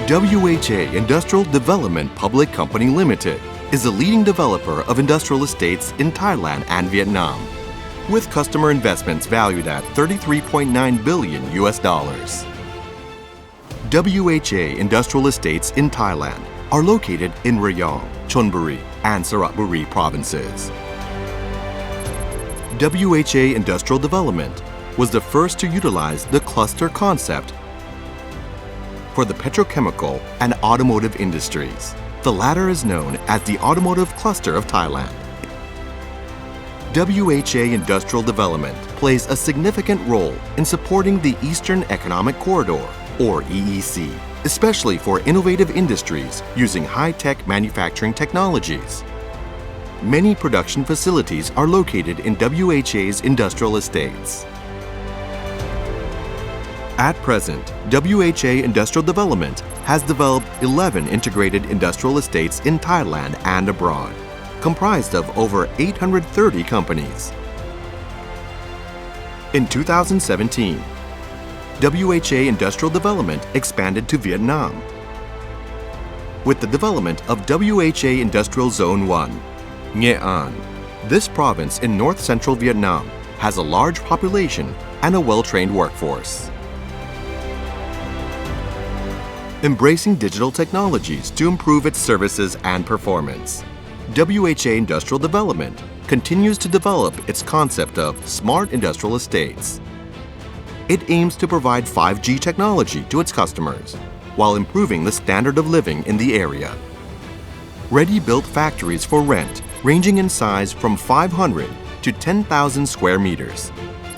WHA Industrial Development Public Company Limited is a leading developer of industrial estates in Thailand and Vietnam, with customer investments valued at $33.9 billion. WHA Industrial Estates in Thailand are located in Rayong, Chonburi, and Seaboard provinces. WHA Industrial Development was the first to utilize the cluster concept for the petrochemical and automotive industries. The latter is known as the Automotive Cluster of Thailand. WHA Industrial Development plays a significant role in supporting the Eastern Economic Corridor, or EEC, especially for innovative industries using high-tech manufacturing technologies. Many production facilities are located in WHA's industrial estates. At present, WHA Industrial Development has developed 11 integrated industrial estates in Thailand and abroad, comprised of over 830 companies. In 2017, WHA Industrial Development expanded to Vietnam with the development of WHA Industrial Zone 1, Nghệ An. This province in north-central Vietnam has a large population and a well-trained workforce. Embracing digital technologies to improve its services and performance, WHA Industrial Development continues to develop its concept of smart industrial estates. It aims to provide 5G technology to its customers while improving the standard of living in the area. Ready-built factories for rent, ranging in size from 500 to 10,000 square meters,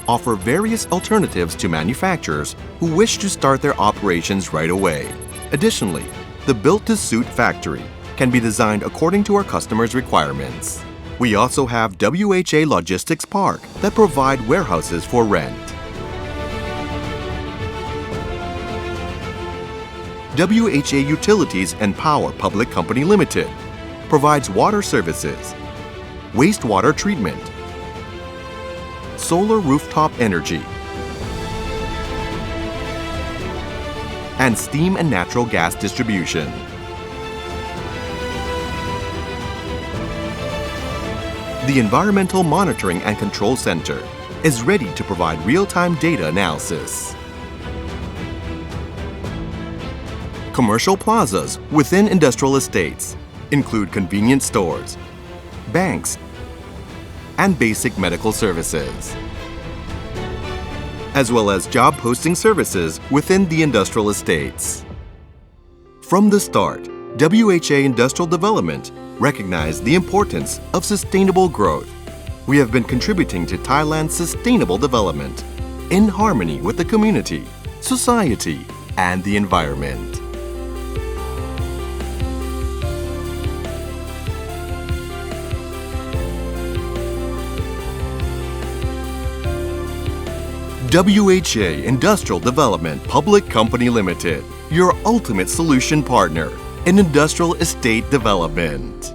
offer various alternatives to manufacturers who wish to start their operations right away. Additionally, the built-to-suit factory can be designed according to our customers' requirements. We also have WHA Logistics Park that provide warehouses for rent. WHA Utilities and Power Public Company Limited provides water services, wastewater treatment, solar rooftop energy, and steam and natural gas distribution. The Environmental Monitoring and Control Center is ready to provide real-time data analysis. Commercial plazas within industrial estates include convenience stores, banks, and basic medical services, as well as job posting services within the industrial estates. From the start, WHA Industrial Development recognized the importance of sustainable growth. We have been contributing to Thailand's sustainable development in harmony with the community, society, and the environment. WHA Industrial Development Public Company Limited, your ultimate solution partner in industrial estate development.